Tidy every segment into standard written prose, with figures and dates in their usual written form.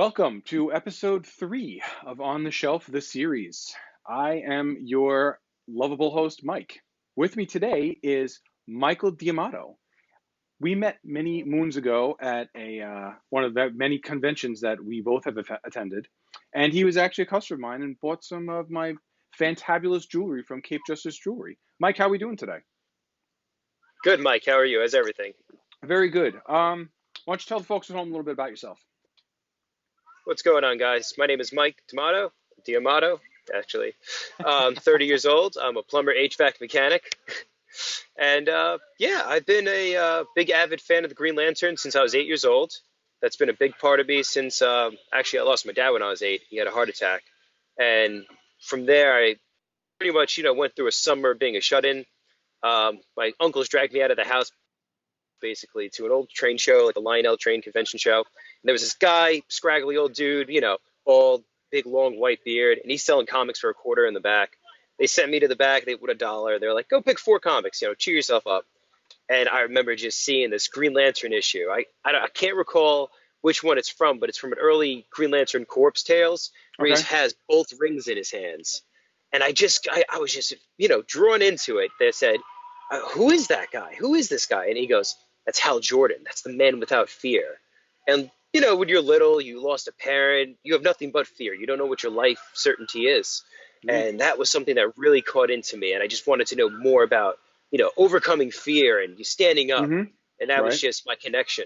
Welcome to episode 3 of On the Shelf, the series. I am your lovable host, Mike. With me today is Michael D'Amato. We met many moons ago at one of the many conventions that we both have attended, and he was actually a customer of mine and bought some of my fantabulous jewelry from Cape Justice Jewelry. Mike, how are we doing today? Good, Mike. How are you? How's everything? Very good. Why don't you tell the folks at home a little bit about yourself? What's going on, guys? My name is Mike D'Amato, actually. 30 years old. I'm a plumber HVAC mechanic. And yeah, I've been a big avid fan of the Green Lantern since I was 8 years old. That's been a big part of me since actually I lost my dad when I was 8. He had a heart attack. And from there, I pretty much, went through a summer being a shut-in. My uncles dragged me out of the house basically to an old train show, like a Lionel train convention show. And there was this guy, scraggly old dude, bald, big, long white beard, and he's selling comics for a quarter in the back. They sent me to the back with $1. They're like, go pick 4 comics, cheer yourself up. And I remember just seeing this Green Lantern issue. I can't recall which one it's from, but it's from an early Green Lantern Corpse Tales where Okay. he has both rings in his hands. And I was just, drawn into it. They said, who is that guy? Who is this guy? And he goes, that's Hal Jordan. That's the man without fear. And, when you're little, you lost a parent, you have nothing but fear. You don't know what your life certainty is. Mm, And that was something that really caught into me. And I just wanted to know more about, overcoming fear and you standing up. mm-hmm. And that was Right. just my connection.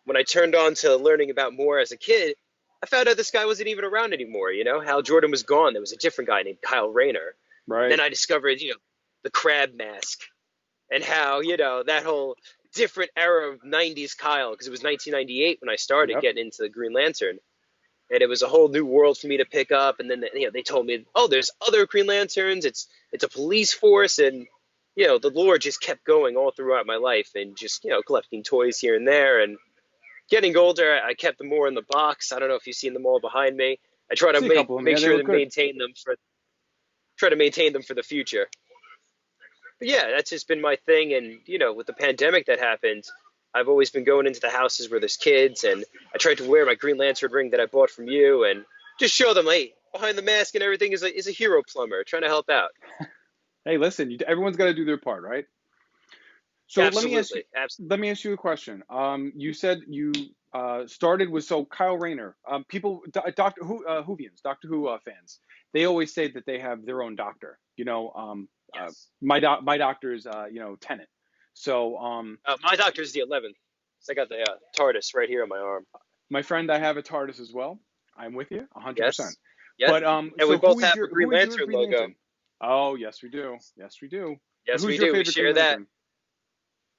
When I turned on to learning about more as a kid, I found out this guy wasn't even around anymore. Hal Jordan was gone. There was a different guy named Kyle Rayner. Right. Then I discovered, the crab mask and how, that whole different era of 90s Kyle, because it was 1998 when I started Yep. getting into the Green Lantern. And it was a whole new world for me to pick up. And then, they told me, oh, there's other Green Lanterns. It's a police force. And, the lore just kept going all throughout my life and just, collecting toys here and there. And getting older, I kept them more in the box. I don't know if you've seen them all behind me. I try to See a couple of them. make Yeah, they sure look to good. try to maintain them for the future. But yeah, that's just been my thing. And, with the pandemic that happened, I've always been going into the houses where there's kids. And I tried to wear my Green Lantern ring that I bought from you and just show them, hey, behind the mask and everything is a hero plumber trying to help out. Hey, listen, everyone's got to do their part, right? So Absolutely. Absolutely. let me ask you a question. You said you started with Kyle Rayner. People, Doctor Who, Whovians, Doctor Who fans, they always say that they have their own doctor. Yes. My doctor is Tennant. So My doctor's the 11th. So I got the TARDIS right here on my arm. my friend, I have a TARDIS as well. I'm with you, 100%. Yes. Yes. But And we so both have a Green who is your Lantern Green logo. Lantern? Oh, yes, we do. Yes, we do. Yes, Who's we your do. We favorite Green share that. Lantern?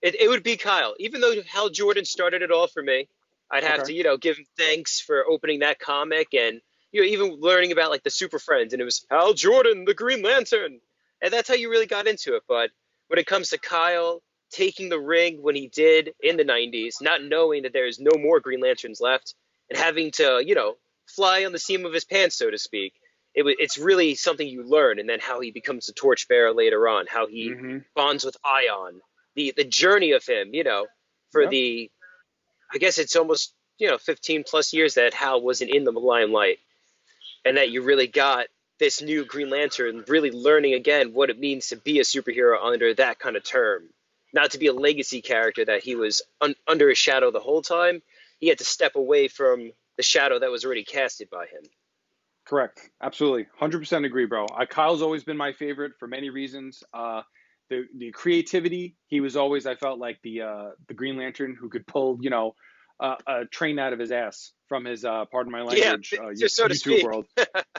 It would be Kyle. Even though Hal Jordan started it all for me, I'd have Okay. to, give him thanks for opening that comic and, even learning about like the Super Friends. And it was Hal Jordan, the Green Lantern. And that's how you really got into it. But when it comes to Kyle taking the ring when he did in the 90s, not knowing that there's no more Green Lanterns left and having to, fly on the seam of his pants, so to speak, it's really something you learn. And then how he becomes the torchbearer later on, how he Mm-hmm. bonds with Ion, the journey of him, for Yep. the, I guess it's almost, 15 plus years that Hal wasn't in the limelight and that you really got this new Green Lantern really learning again what it means to be a superhero under that kind of term. Not to be a legacy character that he was under his shadow the whole time. He had to step away from the shadow that was already casted by him. Correct. Absolutely. 100% agree, bro. Kyle's always been my favorite for many reasons. The creativity, he was always, I felt like the Green Lantern who could pull, a train out of his ass from his, pardon my Yeah, language, just so to YouTube speak. world.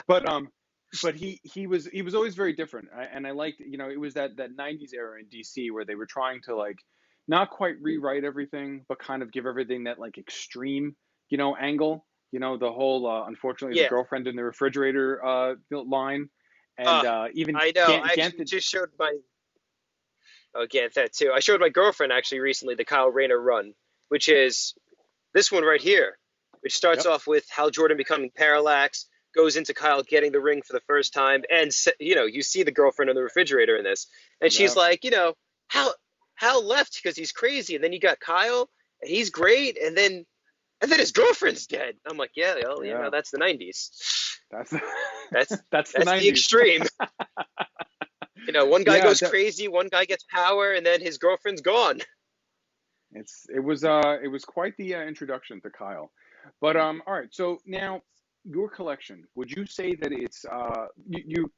But he was always very different. And I liked, it was that 90s era in DC where they were trying to like not quite rewrite everything, but kind of give everything that like extreme, angle. The whole unfortunately the Yeah, girlfriend in the refrigerator line, and even I know. I Gant actually just showed my again that too. I showed my girlfriend actually recently the Kyle Rayner run, which is this one right here, which starts Yep. off with Hal Jordan becoming Parallax, goes into Kyle getting the ring for the first time, and you see the girlfriend in the refrigerator in this, and she's Yep. like, Hal Hal left because he's crazy, and then you got Kyle, and he's great, and then And then his girlfriend's dead. I'm like, yeah, well, Yeah, that's the 90s. that's That's that's the that's the 90s. extreme. One guy Yeah, goes crazy, one guy gets power, and then his girlfriend's gone. it was quite the introduction to Kyle. But all right, so now your collection. Would you say that it's you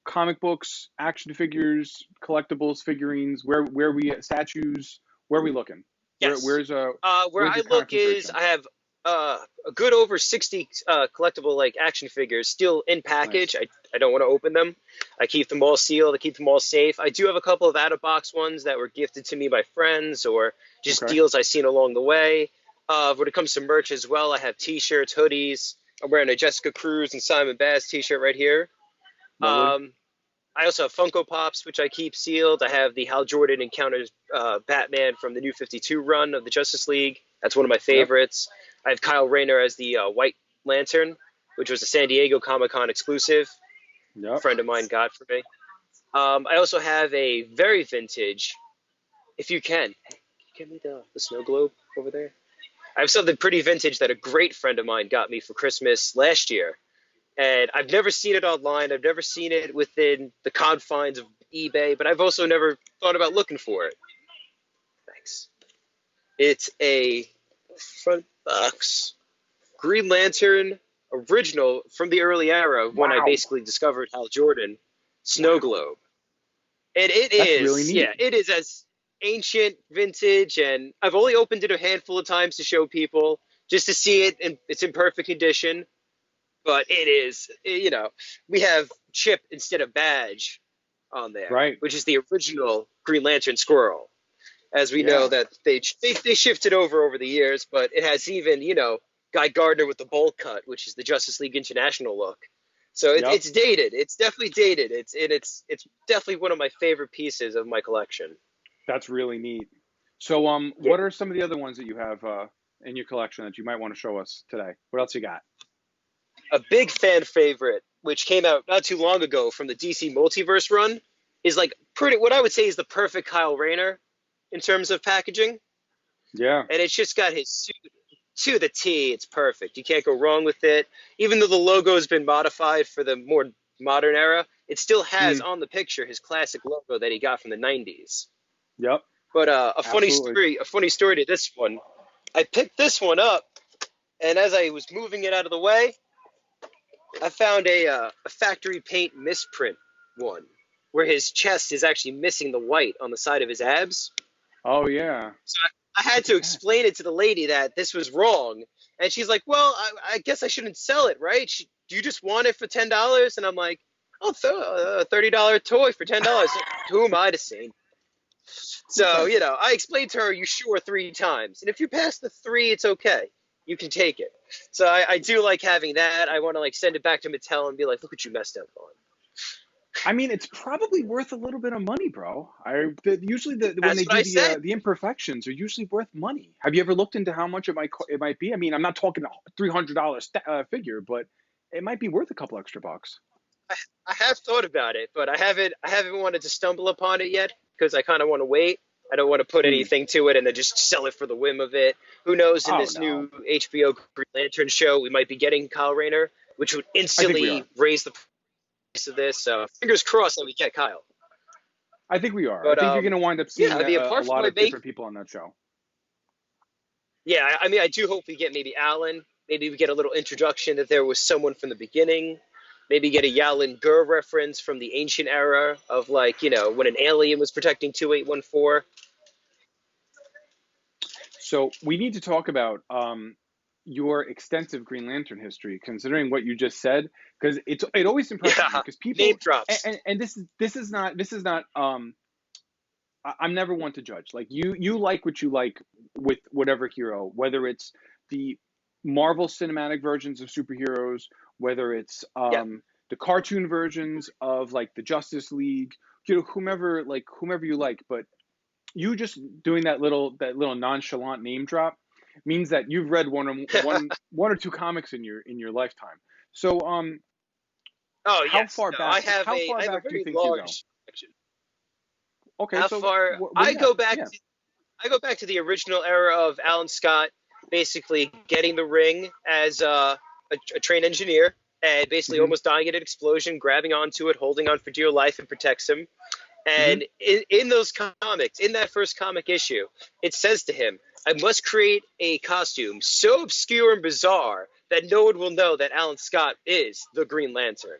comic books, action figures, collectibles, figurines? Where we at? Statues? Where are we looking? Where Yes. where's uh Where where's I your look is concentration? I have a good over 60 collectible like action figures still in package. Nice. I don't want to open them. I keep them all sealed. I keep them all safe. I do have a couple of out of box ones that were gifted to me by friends or just Okay. deals I seen along the way. When it comes to merch as well, I have T-shirts, hoodies. I'm wearing a Jessica Cruz and Simon Baz T-shirt right here. Lovely. Um, I also have Funko Pops, which I keep sealed. I have the Hal Jordan encounters Batman from the New 52 run of the Justice League. That's one of my Yep. favorites. I have Kyle Rayner as the White Lantern, which was a San Diego Comic Con exclusive. A Yep. friend of mine got for me. I also have a very vintage, if you can. Hey, can you give me the snow globe over there? I have something pretty vintage that a great friend of mine got me for Christmas last year. And I've never seen it online. I've never seen it within the confines of eBay, but I've also never thought about looking for it. Thanks. It's a front box Green Lantern original from the early era when I Wow. basically discovered Hal Jordan snow Wow. globe. And it That's really is, neat. yeah, it is as ancient, vintage, and I've only opened it a handful of times to show people just to see it, and it's in perfect condition. But it is, we have Chip instead of Badge on there, Right. which is the original Green Lantern Squirrel. As we know Yeah. that they shifted over the years, but it has even Guy Gardner with the bowl cut, which is the Justice League International look. So Yep. it's dated. It's definitely dated. It's definitely one of my favorite pieces of my collection. That's really neat. So Yeah. what are some of the other ones that you have in your collection that you might want to show us today? What else you got? A big fan favorite, which came out not too long ago from the DC Multiverse run, is like pretty what I would say is the perfect Kyle Rayner in terms of packaging. Yeah. And it's just got his suit to the T. It's perfect. You can't go wrong with it. Even though the logo has been modified for the more modern era, it still has Mm. on the picture his classic logo that he got from the 90s. Yep. But Absolutely. a funny story to this one. I picked this one up, and as I was moving it out of the way, I found a factory paint misprint one where his chest is actually missing the white on the side of his abs. Oh yeah. So I had Look to at that. explain it to the lady that this was wrong, and she's like, "Well, I guess I shouldn't sell it, right? Do you just want it for $10?" And I'm like, "Oh, a $30 toy for $10. Who am I to say?" Who's So that? I explained to her, "You sure 3 times, and if you pass the three, it's okay. You can take it." So I do like having that. I want to like send it back to Mattel and be like, "Look what you messed up on." I mean, it's probably worth a little bit of money, bro. Usually when That's they what do I said. the imperfections are usually worth money. Have you ever looked into how much it might be? I mean, I'm not talking $300 figure, but it might be worth a couple extra bucks. I, I have thought about it, but I haven't wanted to stumble upon it yet because I kind of want to wait. I don't want to put Hmm. anything to it and then just sell it for the whim of it. Who knows? In Oh this no, new HBO Green Lantern show, we might be getting Kyle Rayner, which would I think we are. instantly raise the price of this. So fingers crossed that we get Kyle. I think we are. I But think you're going to wind up yeah. seeing I mean, a apart from lot my of main, different people on that show. yeah. I mean, I do hope we get maybe Alan. Maybe we get a little introduction that there was someone from the beginning. Maybe get a Yalin Gur reference from the ancient era of like when an alien was protecting 2814. So we need to talk about your extensive Green Lantern history, considering what you just said, because it always impresses me Yeah, because name people drops. and this is not I'm never one to judge. Like you like what you like with whatever hero, whether it's the Marvel cinematic versions of superheroes, whether it's Yeah, the cartoon versions of like the Justice League, whomever you like, but you just doing that little nonchalant name drop means that you've read one or two comics in your lifetime. So oh how yes, far no, back how I far have a back do you very think you go? large section. Okay, How so far? what do you got? Yeah. I go back to the original era of Alan Scott. basically getting the ring as a trained engineer and basically Hmm. almost dying in an explosion, grabbing onto it, holding on for dear life, and protects him. Hmm. And in those comics, in that first comic issue, it says to him, I must create a costume so obscure and bizarre that no one will know that Alan Scott is the Green Lantern.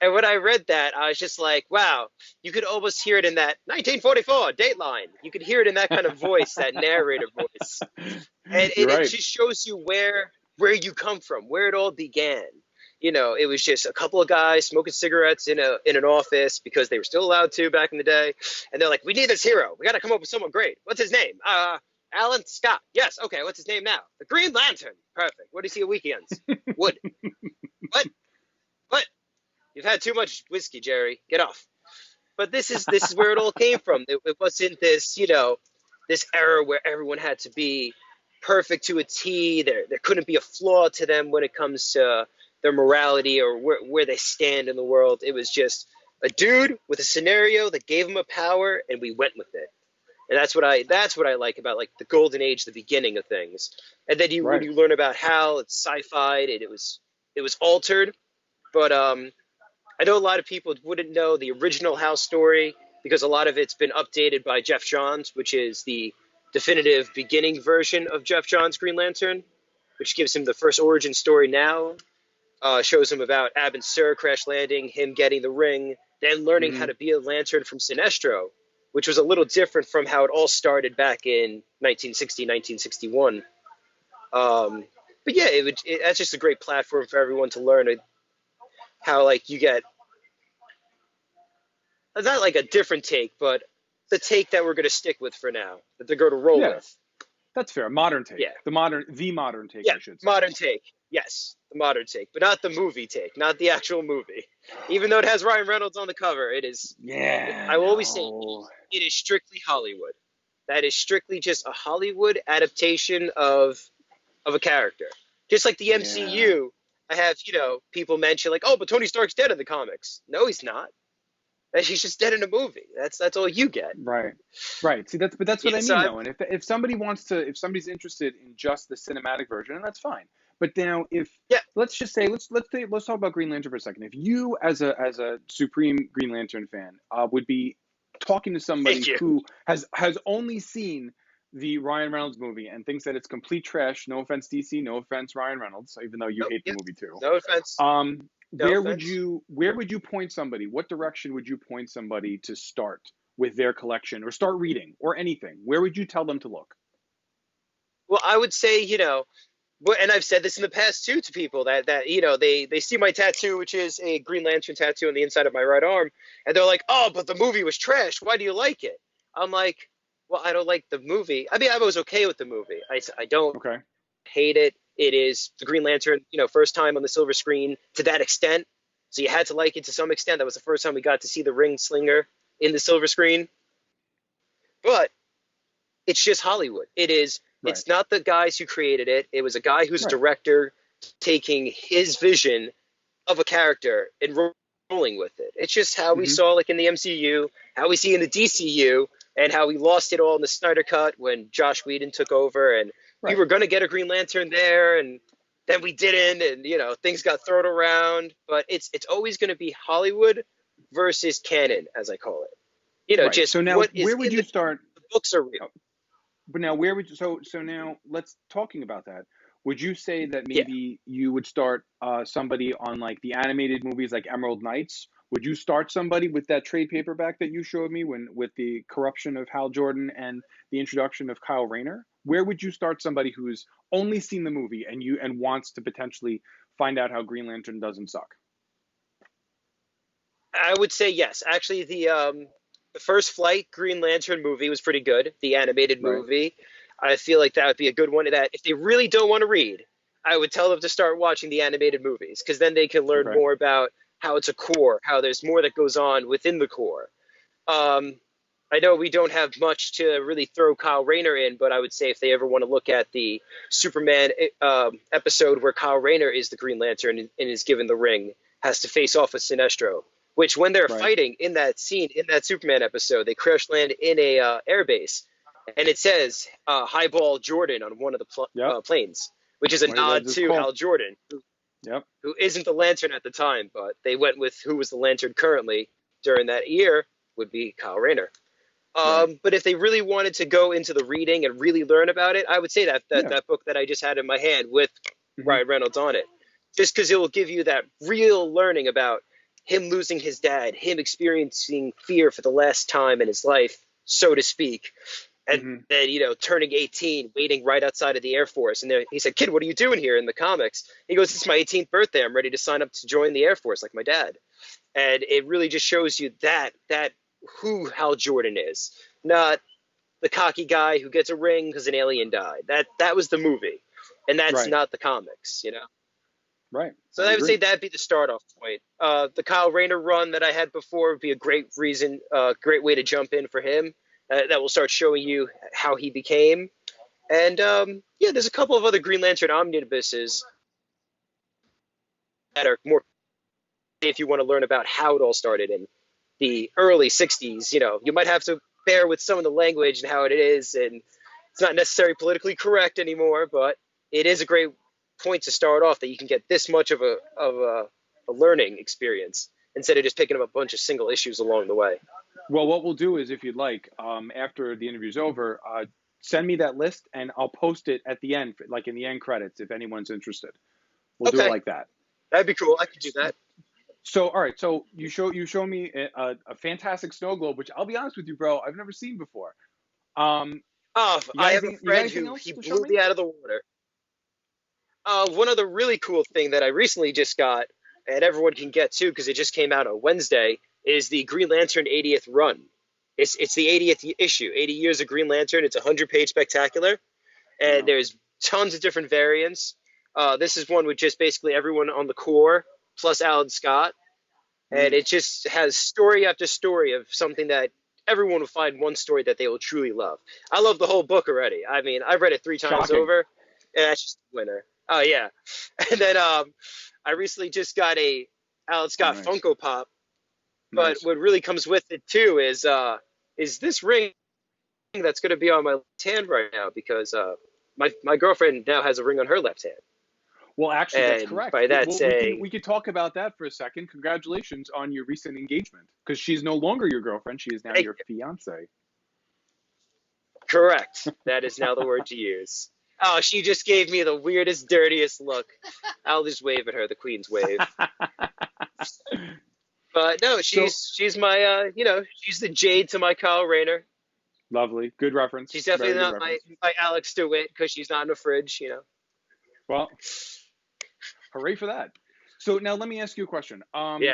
And when I read that, I was just like, wow, you could almost hear it in that 1944 Dateline. You could hear it in that kind of voice, that narrator voice. And You're it right. just shows you where you come from, where it all began. It was just a couple of guys smoking cigarettes in an office because they were still allowed to back in the day, and they're like, "We need this hero. We got to come up with someone great. What's his name? Alan Scott. Yes. Okay. What's his name now? The Green Lantern. Perfect. What does he at weekends? Wood. What? What? You've had too much whiskey, Jerry. Get off." But this is where it all came from. It wasn't this era where everyone had to be perfect to a T. There couldn't be a flaw to them when it comes to their morality or where they stand in the world. It was just a dude with a scenario that gave him a power, and we went with it. And that's what I like about like the golden age, the beginning of things. And then when Right. you learn about Hal, it's sci-fi and it was altered, but I know a lot of people wouldn't know the original Hal story because a lot of it's been updated by Jeff Johns, which is the definitive beginning version of Jeff Johns' Green Lantern, which gives him the first origin story now. Shows him about Abin Sur crash landing, him getting the ring, then learning how Hmm. to be a lantern from Sinestro, which was a little different from how it all started back in 1960, 1961. But yeah, that's just a great platform for everyone to learn how like you get not like a different take, but the take that we're going to stick with for now, that they're going to roll Yeah, with. that's fair. Modern take. Yeah, The modern take, yeah, I should say. modern take. Yes, the modern take, but not the movie take, not the actual movie. Even though it has Ryan Reynolds on the cover, it is. Yeah, I will always say no. it is strictly Hollywood. That is strictly just a Hollywood adaptation of a character. Just like the Yeah. MCU, I have people mention like, oh, but Tony Stark's dead in the comics. No, he's not. He's just dead in a movie. That's all you get. Right. Right. See, that's what Yeah, I so mean though. And if somebody wants to, if somebody's interested in just the cinematic version, and that's fine. But now, if yeah, let's just say, let's talk about Green Lantern for a second. If you, as a supreme Green Lantern fan, would be talking to thank somebody you. who has only seen the Ryan Reynolds movie and thinks that it's complete trash. No offense, DC. No offense, Ryan Reynolds. Even though you Nope, hate the yeah, movie too. no offense, no offense. Where would you point somebody? What direction would you point somebody to start with their collection or start reading or anything? Where would you tell them to look? Well, I would say and I've said this in the past too to people that they see my tattoo, which is a Green Lantern tattoo on the inside of my right arm, and they're like, "Oh, but the movie was trash. Why do you like it?" I'm like, "Well, I don't like the movie. I mean, I was okay with the movie. I don't Okay. hate it. It is the Green Lantern, first time on the silver screen to that extent. So you had to like it to some extent. That was the first time we got to see the ring slinger in the silver screen. But it's just Hollywood. Right. It's not the guys who created it. It was a guy who's a Right. director taking his vision of a character and rolling with it. It's just how we Hmm. saw like in the MCU, how we see in the DCU, and how we lost it all in the Snyder Cut when Josh Whedon took over, and we Right. were going to get a Green Lantern there, and then we didn't, and things got thrown around. But it's always going to be Hollywood versus canon, as I call it. Right. Just So now, what is where would in you start? the books are real. Oh, but now, where would you, so now let's talking about that. Would you say that Yeah. maybe you would start somebody on like the animated movies like Emerald Knights? Would you start somebody with that trade paperback that you showed me when with the corruption of Hal Jordan and the introduction of Kyle Rayner? Where would you start somebody who's only seen the movie and wants to potentially find out how Green Lantern doesn't suck? I would say yes. Actually, the first Flight Green Lantern movie was pretty good. The animated Right. movie, I feel like that would be a good one. That if they really don't want to read, I would tell them to start watching the animated movies because then they can learn Okay. more about how it's a core, how there's more that goes on within the core. Um, I know we don't have much to really throw Kyle Rayner in, but I would say if they ever want to look at the Superman episode where Kyle Rayner is the Green Lantern and is given the ring, has to face off with Sinestro, which when they're Right. fighting in that scene in that Superman episode, they crash land in a air base. and it says Highball Jordan on one of the Yep. planes, which is a Well, he nod loves his to Colt. Hal Jordan, Yep. who isn't the Lantern at the time, but they went with who was the Lantern currently during that year would be Kyle Rayner. Right. But if they really wanted to go into the reading and really learn about it, I would say Yeah. that book that I just had in my hand with Hmm. Ryan Reynolds on it, just because it will give you that real learning about him losing his dad, him experiencing fear for the last time in his life, so to speak, and Hmm. then turning 18, waiting right outside of the Air Force, and he said, "Kid, what are you doing here?" In the comics, he goes, "It's my 18th birthday. I'm ready to sign up to join the Air Force like my dad." And it really just shows you that who Hal Jordan is, not the cocky guy who gets a ring because an alien died. That was the movie, and that's Right. not the comics. Right. So I I would say agree. that'd be the start off point. The Kyle Rayner run that I had before would be a great reason, great way to jump in for him. That will start showing you how he became. And yeah, there's a couple of other Green Lantern omnibuses that are more if you want to learn about how it all started in the early 60s. You might have to bear with some of the language and how it is, and it's not necessarily politically correct anymore, but it is a great point to start off that you can get this much of a learning experience instead of just picking up a bunch of single issues along the way. Well, what we'll do is, if you'd like, after the interview's over, send me that list and I'll post it at the end, like in the end credits, if anyone's interested. We'll do it Okay, like that. that'd be cool. I could do that. So, all right. So you show me a fantastic snow globe, which I'll be honest with you, bro, I've never seen before. Um, Oh, I have a you got friend anything who else he to show blew me? me out of the water. One other really cool thing that I recently just got, and everyone can get too, because it just came out on Wednesday, is the Green Lantern 80th run. It's the 80th issue, 80 years of Green Lantern. It's a 100-page spectacular, and Wow. there's tons of different variants. This is one with just basically everyone on the core plus Alan Scott, and Mm, it just has story after story of something that everyone will find one story that they will truly love. I love the whole book already. I mean, I've read it 3 times shocking. over, and that's just a winner. Oh yeah, and then I recently just got a Alan Oh, Scott nice. Funko Pop. But Nice. what really comes with it too is this ring that's going to be on my left hand right now because my girlfriend now has a ring on her left hand, Well, actually, that's and correct. by that We saying can talk about that for a second. Congratulations on your recent engagement, because she's no longer your girlfriend; she is now thank your you. fiance. Correct. That is now the word to use. Oh, she just gave me the weirdest, dirtiest look. I'll just wave at her, the Queen's wave. But no, So she's my she's the Jade to my Kyle Rayner. lovely, good She's reference, definitely very good not my reference. my Alex DeWitt because she's not in the fridge. Well, hooray for that. So now let me ask you a question. Yeah.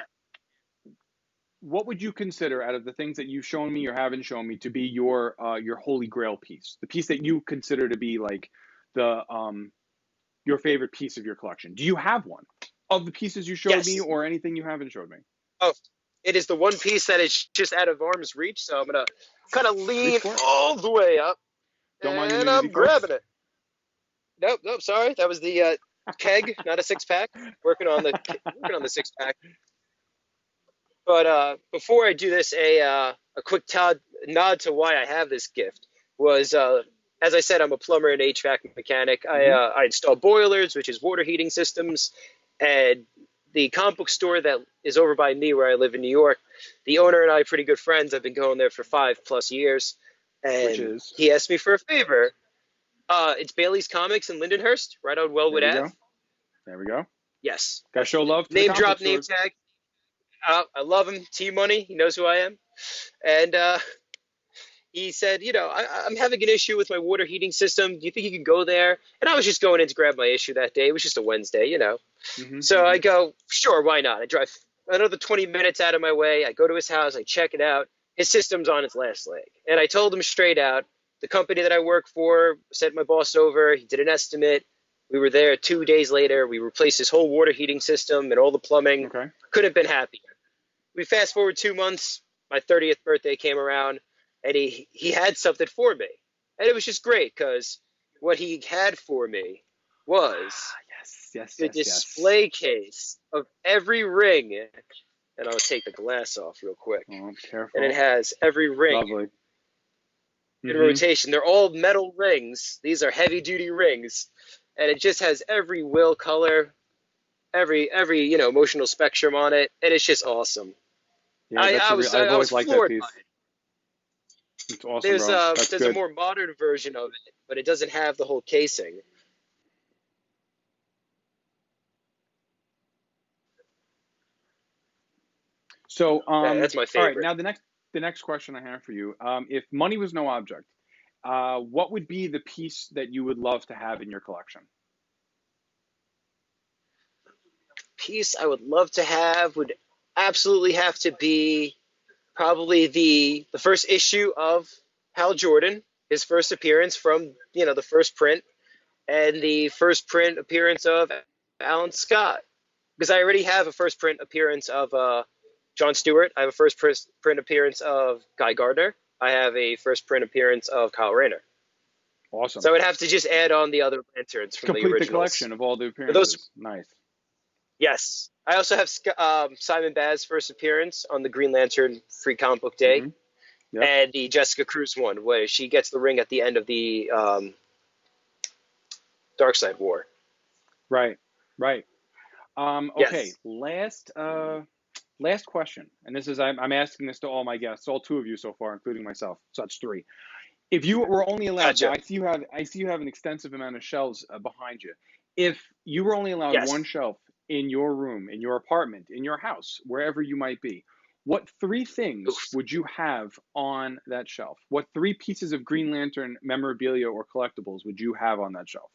What would you consider out of the things that you've shown me or haven't shown me to be your holy grail piece, the piece that you consider to be like the your favorite piece of your collection? Do you have one of the pieces you showed me, Yes. or anything you haven't showed me? Oh, it is the one piece that is just out of arm's reach, so I'm gonna kind of Reach lean for it. all the way up, Don't mind the and nudity, I'm folks. grabbing it. Nope, nope, sorry, that was the keg, not a six pack. Working on the six pack. But before I do this, a quick nod to why I have this gift was, as I said, I'm a plumber and HVAC mechanic. Hmm. I install boilers, which is water heating systems, and the comic book store that is over by me where I live in New York. The owner and I are pretty good friends. I've been going there for 5+ years, Which and is, he asked me for a favor. It's Bailey's Comics in Lindenhurst, right on there Wellwood we Ave. go. There we go. Yes, Got to show love to the name comic book drop, name stores. tag. I love him. T Money, he knows who I am. And he said, I'm having an issue with my water heating system. Do you think you can go there? And I was just going in to grab my issue that day. It was just a Wednesday. Hmm. So Hmm. I go, sure, why not? I drive another 20 minutes out of my way. I go to his house. I check it out. His system's on its last leg. And I told him straight out, the company that I work for sent my boss over. He did an estimate. We were there 2 days later. We replaced his whole water heating system and all the plumbing. Okay. Could have been happier. We fast forward 2 months. My 30th birthday came around, and he had something for me, and it was just great because what he had for me was Yes, yes, the yes, yes. display case of every ring, and I'll take the glass off real quick, Oh, and it careful. has every ring Lovely. in Mm-hmm. rotation. They're all metal rings. These are heavy duty rings, and it just has every will color, every emotional spectrum on it, and it's just awesome. Yeah, that's a real. I I've was always liked that floored by piece. it. It's awesome, bro. That's There's a good. more modern version of it, but it doesn't have the whole casing. So, That's my all right. favorite. Now the next question I have for you. If money was no object, what would be the piece that you would love to have in your collection? Piece I would love to have would absolutely have to be probably the first issue of Hal Jordan, his first appearance from the first print, and the first print appearance of Alan Scott, because I already have a first print appearance of John Stewart. I have a first print appearance of Guy Gardner. I have a first print appearance of Kyle Rayner. Awesome. So I would have to just add on the other lanterns from the Complete the originals. collection of all the But those, appearances. Nice. yes. I also have Simon Baz's first appearance on the Green Lantern Free Comic Book Day, Mm-hmm. Yep. and the Jessica Cruz one, where she gets the ring at the end of the Darkseid War. Right. Right. Okay. Yes. Last question, and this is I'm asking this to all my guests, all two of you so far, including myself. So that's three. If you were only allowed, Gotcha. I see you have an extensive amount of shelves behind you. If you were only allowed one Yes. shelf in your room, in your apartment, in your house, wherever you might be, what three things Oof. would you have on that shelf? What three pieces of Green Lantern memorabilia or collectibles would you have on that shelf?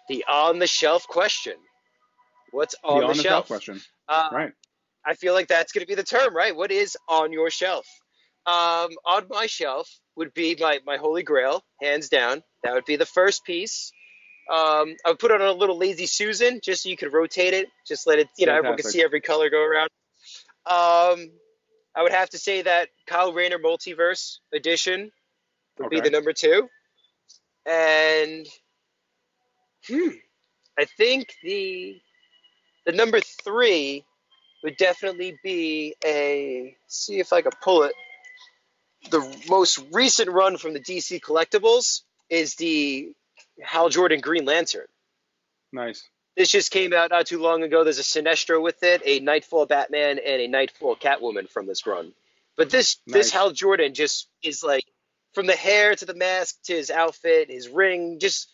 The on the shelf question. What's The on the on the shelf shelf? question. Uh, Right. I feel like that's going to be the term, right? What is on your shelf? On my shelf would be my holy grail, hands down. That would be the first piece. I would put it on a little lazy Susan just so you could rotate it, just let it, everyone could Fantastic. see every color go around. Um, I would have to say that Kyle Rayner Multiverse Edition would be Okay. the number two, and hmm, I think the number three would definitely be see if I could pull it. The most recent run from the DC collectibles is the Hal Jordan Green Lantern. Nice. This just came out not too long ago. There's a Sinestro with it, a Nightfall Batman, and a Nightfall Catwoman from this run. But this Nice. Hal Jordan just is like, from the hair to the mask to his outfit, his ring, just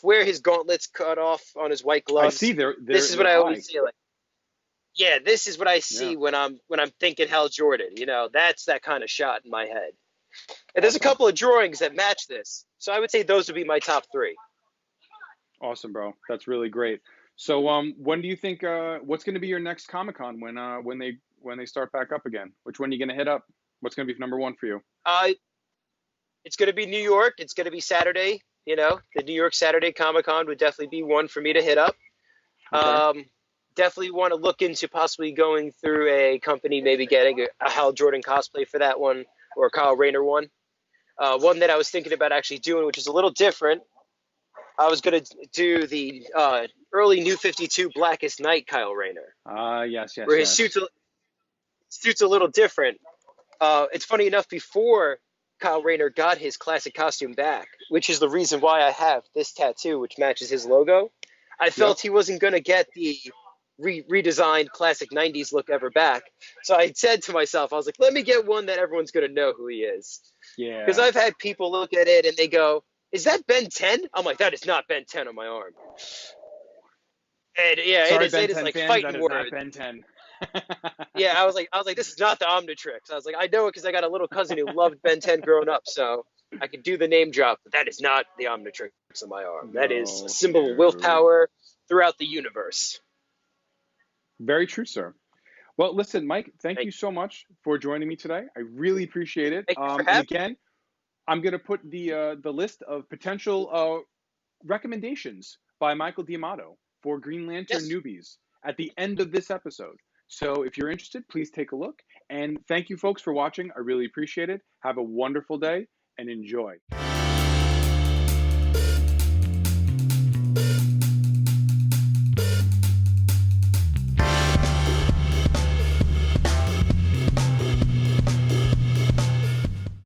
where his gauntlets cut off on his white I see gloves. they're This they're is what they're I always high. say. Like, yeah, this is what I Yeah. see when I'm thinking Hal Jordan. That's that kind of shot in my head. And there's a Awesome. couple of drawings that match this, so I would say those would be my top three. Awesome, bro. That's really great. So, when do you think what's going to be your next Comic Con when they start back up again? Which one are you going to hit up? What's going to be number one for you? Uh, it's going to be New York. It's going to be Saturday. The New York Saturday Comic Con would definitely be one for me to hit up. Okay. Um, Definitely want to look into possibly going through a company, maybe getting a Hal Jordan cosplay for that one, or a Kyle Rayner one. One that I was thinking about actually doing, which is a little different. I was going to do the early New 52 Blackest Night Kyle Rayner, Yes, yes, where his yes. suit's a little different. It's funny enough, before Kyle Rayner got his classic costume back, which is the reason why I have this tattoo, which matches his logo, I Yep. felt he wasn't going to get the redesigned classic 90s look ever back. So I said to myself, I was like, let me get one that everyone's going to know who he is. Because Yeah. I've had people look at it and they go, is that Ben 10? I'm like, that is not Ben 10 on my arm. And yeah, Sorry, Ben it is 10 like fans, that fighting is not words. Ben 10. Yeah, I was like, this is not the Omnitrix. I was like, I know it because I got a little cousin who loved Ben 10 growing up, so I could do the name drop, but that is not the Omnitrix on my arm. That is a No, symbol of no. willpower throughout the universe. Very true, sir. Well, listen, Mike, thank Thank you you. so much for joining me today. I really appreciate it. Thank you for And having me. again, I'm going to put the list of potential recommendations by Michael D'Amato for Green Lantern Yes. newbies at the end of this episode. So if you're interested, please take a look. And thank you, folks, for watching. I really appreciate it. Have a wonderful day and enjoy.